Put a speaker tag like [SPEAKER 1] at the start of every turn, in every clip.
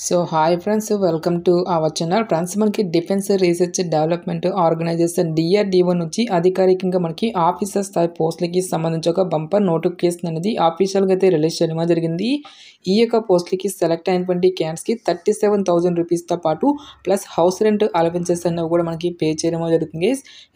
[SPEAKER 1] So hi friends, welcome to our channel. Friends, మనకి defence research development organisation DRDO నుంచి అధికారికంగా మనకి officer స్థాయి పోస్టులకి సంబంధించి ఒక బంపర్ నోటిఫికేషన్ అనేది ఆఫీషియల్గా అయితే రిలీజ్ చేయడం జరిగింది. ఈ యొక్క పోస్టులకి సెలెక్ట్ అయినటువంటి క్యాండిడేట్స్కి 37,000 రూపీస్తో పాటు ప్లస్ హౌస్ రెంట్ అలవెన్సెస్ అనేవి కూడా మనకి పే చేయడం జరుగుతుంది.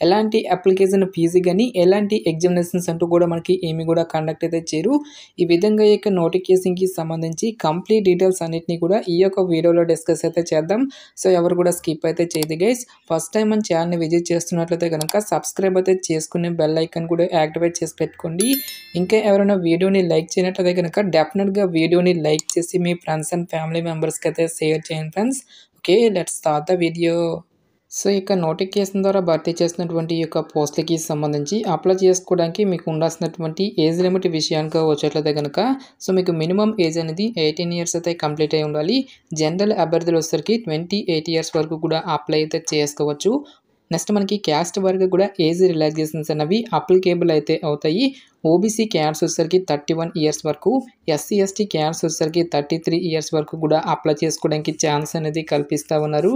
[SPEAKER 1] ఎలాంటి అప్లికేషన్ ఫీజు కానీ ఎలాంటి ఎగ్జామినేషన్స్ అంటూ కూడా మనకి ఏమి కూడా కండక్ట్ అయితే చేయరు. ఈ విధంగా ఈ యొక్క నోటిఫికేషన్కి సంబంధించి కంప్లీట్ డీటెయిల్స్ అన్నిటిని కూడా ఈ యొక్క వీడియోలో డిస్కస్ అయితే చేద్దాం. సో ఎవరు కూడా స్కిప్ అయితే చేయదు గైస్. ఫస్ట్ టైం మన ఛానల్ని విజిట్ చేస్తున్నట్లయితే కనుక సబ్స్క్రైబ్ అయితే చేసుకుని బెల్ ఐకాన్ కూడా యాక్టివేట్ చేసి పెట్టుకోండి. ఇంకా ఎవరైనా వీడియోని లైక్ చేయనట్లయితే కనుక డెఫినెట్గా వీడియోని లైక్ చేసి మీ ఫ్రెండ్స్ అండ్ ఫ్యామిలీ మెంబర్స్కి అయితే షేర్ చేయండి friends. Okay, let's start the video. So ఇక నోటిఫికేషన్ ద్వారా భర్తీ చేసినటువంటి ఈ యొక్క పోస్టులకి సంబంధించి అప్లై చేసుకోవడానికి మీకు ఉండాల్సినటువంటి ఏజ్ లిమిట్ విషయానికి వచ్చేట్లయితే కనుక సో మీకు మినిమం ఏజ్ అనేది 18 ఇయర్స్ అయితే కంప్లీట్ అయి ఉండాలి. జనరల్ అభ్యర్థులు వచ్చేసరికి 28 ఇయర్స్ వరకు కూడా అప్లై అయితే చేసుకోవచ్చు. నెక్స్ట్ మనకి క్యాస్ట్ వరకు కూడా ఏజ్ రిలాక్సేషన్స్ అనేవి అప్లికేబుల్ అయితే అవుతాయి. ఓబీసీ క్యాడ్స్ వచ్చేసరికి 31 ఇయర్స్ వరకు, SC ST క్యాడ్స్ వచ్చేసరికి 33 ఇయర్స్ వరకు కూడా అప్లై చేసుకోవడానికి ఛాన్స్ అనేది కల్పిస్తూ ఉన్నారు.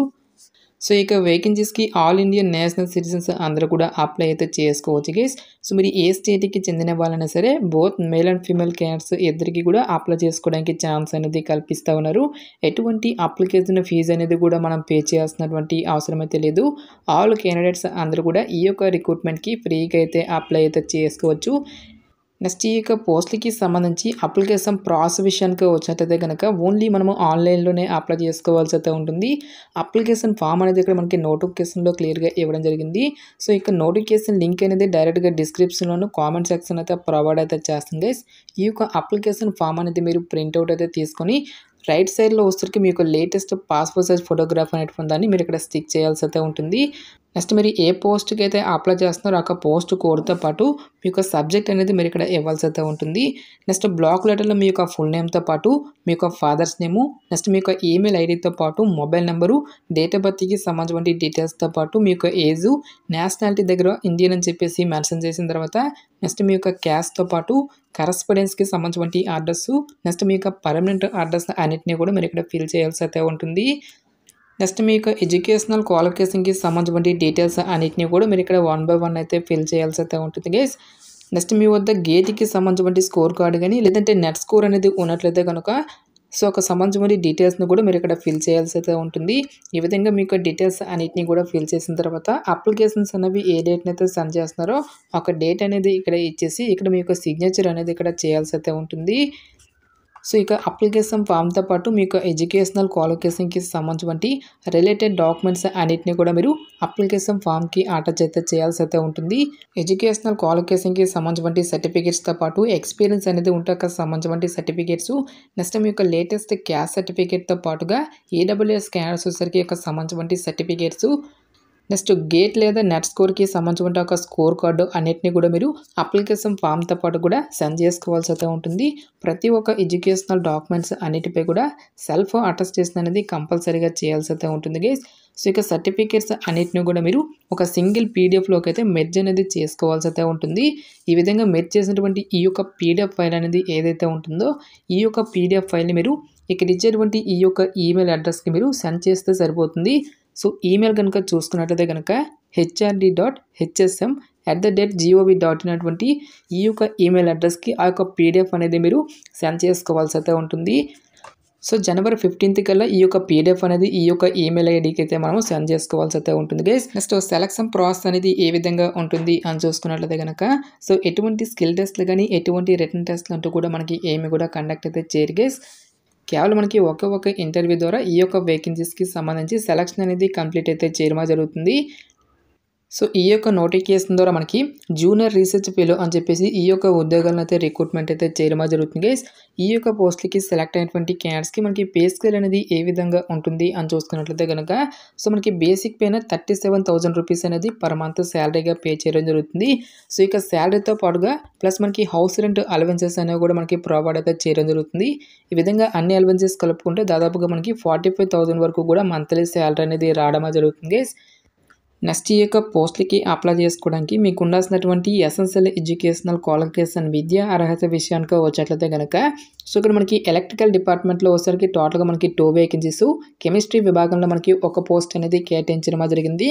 [SPEAKER 1] సో ఇక వేకెన్సీస్కి ఆల్ ఇండియన్ నేషనల్ సిటిజన్స్ అందరూ కూడా అప్లై అయితే చేసుకోవచ్చు గైస్. సో మీరు ఏ స్టేట్కి చెందిన వాళ్ళైనా సరే both male and female candidates ఇద్దరికి కూడా అప్లై చేసుకోవడానికి ఛాన్స్ అనేది కల్పిస్తూ ఉన్నారు. ఎటువంటి అప్లికేషన్ ఫీజు అనేది కూడా మనం పే చేయాల్సినటువంటి అవసరం అయితే లేదు. ఆల్ క్యాండిడేట్స్ అందరూ కూడా ఈ యొక్క రిక్రూట్మెంట్కి ఫ్రీగా అయితే అప్లై అయితే చేసుకోవచ్చు. నెక్స్ట్ ఈ యొక్క పోస్టులకి సంబంధించి అప్లికేషన్ ప్రాసెస్ విషయానికి వచ్చినట్టయితే కనుక ఓన్లీ మనము ఆన్లైన్లోనే అప్లై చేసుకోవాల్సి అయితే ఉంటుంది. అప్లికేషన్ ఫామ్ అనేది ఇక్కడ మనకి నోటిఫికేషన్లో క్లియర్గా ఇవ్వడం జరిగింది. సో ఇక నోటిఫికేషన్ లింక్ అనేది డైరెక్ట్గా డిస్క్రిప్షన్లోను కామెంట్ సెక్షన్ అయితే ప్రొవైడ్ అయితే చేస్తుంది గైస్. ఈ యొక్క అప్లికేషన్ ఫామ్ అనేది మీరు ప్రింట్అవుట్ అయితే తీసుకొని రైట్ సైడ్లో వచ్చరికి మీకు లేటెస్ట్ పాస్పోర్ట్ సైజ్ ఫోటోగ్రాఫ్ అనేటువంటి దాన్ని మీరు ఇక్కడ స్టిక్ చేయాల్సి అయితే ఉంటుంది. నెక్స్ట్ మీరు ఏ పోస్ట్కి అయితే అప్లై చేస్తున్నారో ఆ పోస్ట్ కోడ్తో పాటు మీ యొక్క సబ్జెక్ట్ అనేది మీరు ఇక్కడ ఇవ్వాల్సి అయితే ఉంటుంది. నెక్స్ట్ బ్లాక్ లెటర్లో మీ యొక్క ఫుల్ నేమ్తో పాటు మీ యొక్క ఫాదర్స్ నేము, నెక్స్ట్ మీ యొక్క ఈమెయిల్ ఐడితో పాటు మొబైల్ నెంబరు, డేట్ ఆఫ్ బర్త్కి సంబంధించిన డీటెయిల్స్తో పాటు మీ యొక్క ఏజు, నేషనాలిటీ దగ్గర ఇండియన్ అని చెప్పేసి మెన్షన్ చేసిన తర్వాత నెక్స్ట్ మీ యొక్క క్యాస్ట్తో పాటు కరస్పాండెన్స్కి సంబంధించిన అడ్రస్సు, నెక్స్ట్ మీ యొక్క పర్మనెంట్ అడ్రస్ అన్నిటిని కూడా మీరు ఇక్కడ ఫిల్ చేయాల్సి అయితే ఉంటుంది. నెక్స్ట్ మీ యొక్క ఎడ్యుకేషనల్ క్వాలిఫికేషన్కి సంబంధించిన డీటెయిల్స్ అన్నిటిని కూడా మీరు ఇక్కడ 1 by 1 అయితే ఫిల్ చేయాల్సి అయితే ఉంటుంది గైస్. నెక్స్ట్ మీ వద్ద గేట్కి సంబంధించిన స్కోర్ కార్డు కానీ లేదంటే నెట్ స్కోర్ అనేది ఉన్నట్లయితే కనుక సో ఒక సంబంధించిన డీటెయిల్స్ని కూడా మీరు ఇక్కడ ఫిల్ చేయాల్సి అయితే ఉంటుంది. ఈ విధంగా మీకు డీటెయిల్స్ అన్నిటిని కూడా ఫిల్ చేసిన తర్వాత అప్లికేషన్స్ అనేవి ఏ డేట్ని అయితే సెండ్ చేస్తున్నారో ఒక డేట్ అనేది ఇక్కడ ఇచ్చేసి ఇక్కడ మీ యొక్క సిగ్నేచర్ అనేది ఇక్కడ చేయాల్సి అయితే ఉంటుంది. సో ఇక అప్లికేషన్ ఫామ్తో పాటు మీకు ఎడ్యుకేషనల్ క్వాలిఫికేషన్కి సంబంధించి రిలేటెడ్ డాక్యుమెంట్స్ అన్నిటిని కూడా మీరు అప్లికేషన్ ఫామ్కి అటాచ్ అయితే చేయాల్సి అయితే ఉంటుంది. ఎడ్యుకేషనల్ క్వాలిఫికేషన్కి సంబంధించిన సర్టిఫికేట్స్తో పాటు ఎక్స్పీరియన్స్ అనేది ఉంటే సంబంధించిన సర్టిఫికేట్స్, నెక్స్ట్ మీ యొక్క లేటెస్ట్ క్యాస్ట్ సర్టిఫికేట్తో పాటుగా EWS క్యాడర్స్ వచ్చేసరికి యొక్క సంబంధించిన సర్టిఫికేట్స్, నెక్స్ట్ గేట్ లేదా నెట్ స్కోర్కి సంబంధించిన ఒక స్కోర్ కార్డు అన్నిటిని కూడా మీరు అప్లికేషన్ ఫామ్తో పాటు కూడా సెండ్ చేసుకోవాల్సి అయితే ఉంటుంది. ప్రతి ఒక్క ఎడ్యుకేషనల్ డాక్యుమెంట్స్ అన్నిటిపై కూడా సెల్ఫ్ అటెస్టేషన్ అనేది కంపల్సరీగా చేయాల్సి అయితే ఉంటుంది గైస్. సో ఇక సర్టిఫికేట్స్ అన్నిటిని కూడా మీరు ఒక సింగిల్ PDFలోకి అయితే మెర్జ్ అనేది చేసుకోవాల్సి అయితే ఉంటుంది. ఈ విధంగా మెర్జ్ చేసినటువంటి ఈ యొక్క PDF ఫైల్ అనేది ఏదైతే ఉంటుందో ఈ యొక్క PDF ఫైల్ని మీరు ఇక్కడ ఇచ్చేటువంటి ఈ యొక్క ఈమెయిల్ అడ్రస్కి మీరు సెండ్ చేస్తే సరిపోతుంది. సో ఈమెయిల్ కనుక చూసుకున్నట్లయితే కనుక hrd.hsm@gov.in అటువంటి ఈ యొక్క ఈమెయిల్ అడ్రస్కి ఆ యొక్క PDF అనేది మీరు సెండ్ చేసుకోవాల్సి అయితే ఉంటుంది. సో జనవరి 15th కల్లా ఈ యొక్క PDF అనేది ఈ యొక్క ఈమెయిల్ ఐడికి అయితే మనం సెండ్ చేసుకోవాల్సి అయితే ఉంటుంది గైస్. నెక్స్ట్ సెలక్షన్ ప్రాసెస్ అనేది ఏ విధంగా ఉంటుంది అని చూసుకున్నట్లయితే కనుక సో ఎటువంటి స్కిల్ టెస్ట్లు కానీ ఎటువంటి రిటన్ టెస్ట్లు అంటూ కూడా మనకి ఏమి కూడా కండక్ట్ అయితే చేయరు గైస్. కేవలం మనకి ఒక ఇంటర్వ్యూ ద్వారా ఈ యొక్క వేకెన్సీస్కి సంబంధించి సెలక్షన్ అనేది కంప్లీట్ అయితే చేయడం జరుగుతుంది. సో ఈ యొక్క నోటిఫికేషన్ ద్వారా మనకి జూనియర్ రీసెర్చ్ ఫెలో అని చెప్పేసి ఈ యొక్క ఉద్యోగాలను అయితే రిక్రూట్మెంట్ అయితే చేయడం జరుగుతుంది గైస్. ఈ యొక్క పోస్టులకి సెలెక్ట్ అయినటువంటి క్యాండిడేట్స్కి మనకి పే స్కేల్ అనేది ఏ విధంగా ఉంటుంది అని చూసుకున్నట్లయితే కనుక సో మనకి బేసిక్ పైన 37,000 రూపీస్ అనేది పర్ మంత్ శాలరీగా పే చేయడం జరుగుతుంది. సో ఇక శాలరీతో పాటుగా ప్లస్ మనకి హౌస్ రెంట్ అలవెన్సెస్ అనేవి కూడా మనకి ప్రొవైడ్ అయితే చేయడం జరుగుతుంది. ఈ విధంగా అన్ని అలవెన్సెస్ కలుపుకుంటే దాదాపుగా మనకి 45,000 వరకు కూడా మంత్లీ శాలరీ అనేది రావడం జరుగుతుంది గైస్. నెక్స్ట్ ఈ యొక్క పోస్ట్‌లకి అప్లై చేసుకోవడానికి మీకు ఉండాల్సినటువంటి ఎసెన్షియల్ ఎడ్యుకేషనల్ క్వాలిఫికేషన్ విద్యా అర్హత విషయానికి వచ్చేట్లయితే గనక ఇక్కడ మనకి ఎలక్ట్రికల్ డిపార్ట్మెంట్‌లో వచ్చేసరికి టోటల్‌గా మనకి 2 వేకెన్సీస్, కెమిస్ట్రీ విభాగంలో మనకి ఒక పోస్ట్ అనేది కేటాయించడం జరిగింది.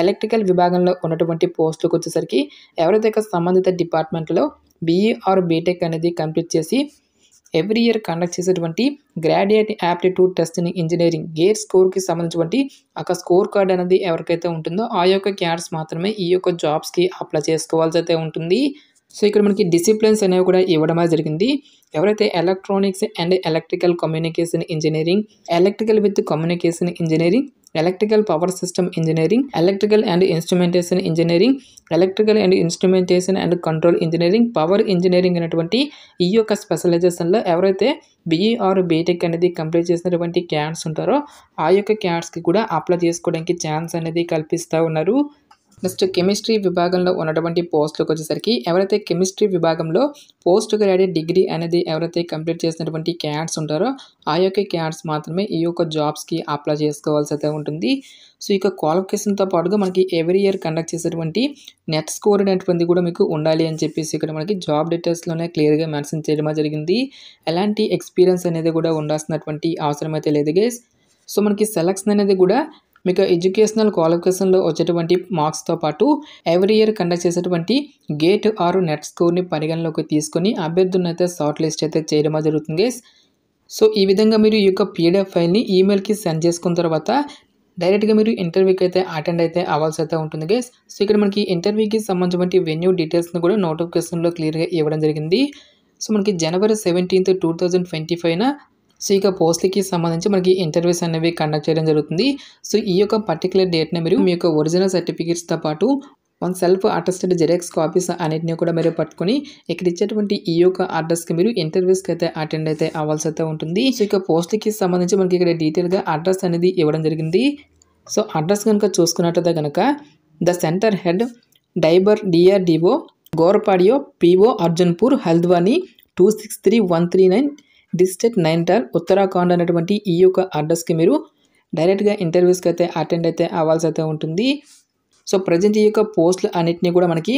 [SPEAKER 1] ఎలక్ట్రికల్ విభాగంలో ఉన్నటువంటి పోస్టులకు వచ్చేసరికి ఎవరైతే సంబంధిత డిపార్ట్మెంట్‌లో బీఈ ఆర్ బీటెక్ అనేది కంప్లీట్ చేసి ఎవ్రీ ఇయర్ కండక్ట్ చేసేటువంటి graduate aptitude test in engineering GATE స్కోర్కి సంబంధించినటువంటి ఒక స్కోర్ కార్డ్ అనేది ఎవరికైతే ఉంటుందో ఆ యొక్క క్యాడర్స్ మాత్రమే ఈ యొక్క జాబ్స్కి అప్లై చేసుకోవాల్సి అయితే ఉంటుంది. సో ఇక్కడ మనకి డిసిప్లిన్స్ అనేవి కూడా ఇవ్వడం జరిగింది. ఎవరైతే electronics and electrical communication engineering, electrical with communication engineering, electrical power system engineering, electrical and instrumentation engineering, electrical and instrumentation and control engineering, power engineering అనేటువంటి ఈ యొక్క స్పెషలైజేషన్లో ఎవరైతే బీఈ ఆర్ బీటెక్ అనేది కంప్లీట్ చేసినటువంటి క్యాడర్స్ ఉంటారో ఆ యొక్క క్యాడర్స్కి కూడా అప్లై చేసుకోవడానికి ఛాన్స్ అనేది కల్పిస్తూ ఉన్నారు. నెక్స్ట్ కెమిస్ట్రీ విభాగంలో ఉన్నటువంటి పోస్టులకు వచ్చేసరికి ఎవరైతే కెమిస్ట్రీ విభాగంలో పోస్ట్ గ్రాడ్యుయేట్ డిగ్రీ అనేది ఎవరైతే కంప్లీట్ చేసినటువంటి క్యాడర్స్ ఉంటారో ఆ యొక్క క్యాడర్స్ మాత్రమే ఈ యొక్క జాబ్స్కి అప్లై చేసుకోవాల్సి అయితే ఉంటుంది. సో ఇక క్వాలిఫికేషన్తో పాటుగా మనకి ఎవ్రీ ఇయర్ కండక్ట్ చేసేటువంటి నెట్ స్కోర్ అనేటువంటిది కూడా మీకు ఉండాలి అని చెప్పేసి ఇక్కడ మనకి జాబ్ డీటెయిల్స్లోనే క్లియర్గా మెన్షన్ చేయడం జరిగింది. ఎలాంటి ఎక్స్పీరియన్స్ అనేది కూడా ఉండాల్సినటువంటి అవసరం అయితే లేదు గైస్. సో మనకి సెలక్షన్ అనేది కూడా మీకు ఎడ్యుకేషనల్ క్వాలిఫికేషన్లో వచ్చేటువంటి మార్క్స్తో పాటు ఎవ్రీ ఇయర్ కండక్ట్ చేసేటువంటి గేట్ ఆర్ నెట్ స్కోర్ని పరిగణలోకి తీసుకొని అభ్యర్థులను అయితే షార్ట్ లిస్ట్ అయితే చేయడం జరుగుతుంది గైస్. సో ఈ విధంగా మీరు ఈ యొక్క పీడిఎఫ్ ఫైల్ని ఈమెయిల్కి సెండ్ చేసుకున్న తర్వాత డైరెక్ట్గా మీరు ఇంటర్వ్యూకి అయితే అటెండ్ అయితే అవ్వాల్సి అయితే ఉంటుంది గైస్. సో ఇక్కడ మనకి ఇంటర్వ్యూకి సంబంధించిన వెన్యూ డీటెయిల్స్ని కూడా నోటిఫికేషన్లో క్లియర్గా ఇవ్వడం జరిగింది. సో మనకి జనవరి 17, 2025 సో ఇక పోస్ట్లకి సంబంధించి మనకి ఇంటర్వ్యూస్ అనేవి కండక్ట్ చేయడం జరుగుతుంది. సో ఈ యొక్క పర్టికులర్ డేట్ని మీరు మీ యొక్క ఒరిజినల్ సర్టిఫికేట్స్తో పాటు సెల్ఫ్ అటెస్టెడ్ జెరాక్స్ కాపీస్ అన్నిటిని కూడా మీరు పట్టుకొని ఇక్కడ ఇచ్చేటువంటి ఈ యొక్క అడ్రస్కి మీరు ఇంటర్వ్యూస్కి అయితే అటెండ్ అయితే అవ్వాల్సి అయితే ఉంటుంది. సో ఇక పోస్ట్లకి సంబంధించి మనకి ఇక్కడ డీటెయిల్గా అడ్రస్ అనేది ఇవ్వడం జరిగింది. సో అడ్రస్ కనుక చూసుకున్నట్లయితే కనుక the centre head DIBER DRDO గోరపాడియో PO అర్జున్పూర్ హల్ద్వానీ 263139 డిస్ట్రిక్ట్ నైనిటాల్ ఉత్తరాఖండ్ అనేటువంటి ఈ యొక్క అడ్రస్కి మీరు డైరెక్ట్గా ఇంటర్వ్యూస్కి అయితే అటెండ్ అయితే అవ్వాల్సి అయితే ఉంటుంది. సో ప్రజెంట్ ఈ యొక్క పోస్టులు అన్నింటినీ కూడా మనకి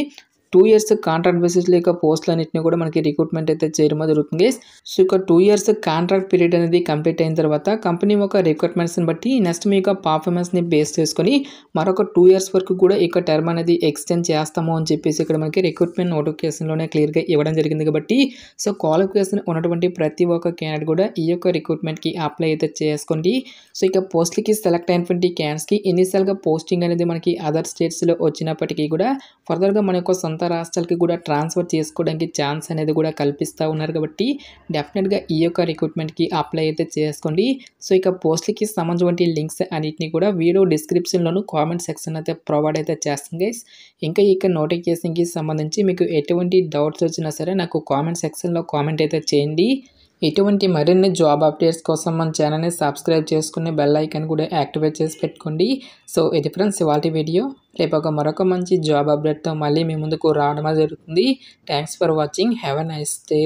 [SPEAKER 1] 2 years కాంట్రాక్ట్ బేసిస్లో యొక్క పోస్టులు అన్నింటినీ కూడా మనకి రిక్రూట్మెంట్ అయితే చేయడం జరుగుతుంది. సో ఇక 2 years కాంట్రాక్ట్ పీరియడ్ అనేది కంప్లీట్ అయిన తర్వాత కంపెనీ యొక్క రిక్వైర్మెంట్స్ని బట్టి నెక్స్ట్ మీ యొక్క పర్ఫార్మెన్స్ని బేస్ చేసుకొని మరొక 2 years వరకు కూడా ఈ యొక్క టర్మ్ అనేది ఎక్స్టెండ్ చేస్తాము అని చెప్పేసి ఇక్కడ మనకి రిక్రూట్మెంట్ నోటిఫికేషన్లోనే క్లియర్గా ఇవ్వడం జరిగింది. కాబట్టి సో క్వాలిఫికేషన్ ఉన్నటువంటి ప్రతి ఒక్క క్యాండిడేట్ కూడా ఈ యొక్క రిక్రూట్మెంట్కి అప్లై అయితే చేసుకోండి. సో ఇక పోస్టులకి సెలెక్ట్ అయినటువంటి క్యాండిడేట్స్కి ఇనిషియల్గా పోస్టింగ్ అనేది మనకి అదర్ స్టేట్స్లో వచ్చినప్పటికీ కూడా ఫర్దర్గా మన యొక్క సొంత రాష్ట్రాలకి కూడా ట్రాన్స్ఫర్ చేసుకోవడానికి ఛాన్స్ అనేది కూడా కల్పిస్తూ ఉన్నారు. కాబట్టి డెఫినెట్గా ఈ యొక్క రిక్రూట్మెంట్కి అప్లై అయితే చేసుకోండి. సో ఇక పోస్ట్లకి సంబంధించిన లింక్స్ అన్నిటిని కూడా వీడియో డిస్క్రిప్షన్లోను కామెంట్ సెక్షన్ అయితే ప్రొవైడ్ అయితే చేస్తాం గైస్. ఇంకా ఇక నోటిఫికేషన్కి సంబంధించి మీకు ఎటువంటి డౌట్స్ వచ్చినా సరే నాకు కామెంట్ సెక్షన్లో కామెంట్ అయితే చేయండి. ఇటువంటి మరిన్ని జాబ్ అప్డేట్స్ కోసం మన ఛానల్ని సబ్స్క్రైబ్ చేసుకుని బెల్ ఐకాన్ కూడా యాక్టివేట్ చేసి పెట్టుకోండి. సో ఇది ఫ్రెండ్స్ ఇవాల్టి వీడియో. రేపు మరొక మంచి జాబ్ అప్డేట్తో మళ్ళీ మీ ముందుకు రావడం జరుగుతుంది. Thanks for watching. Have a nice day.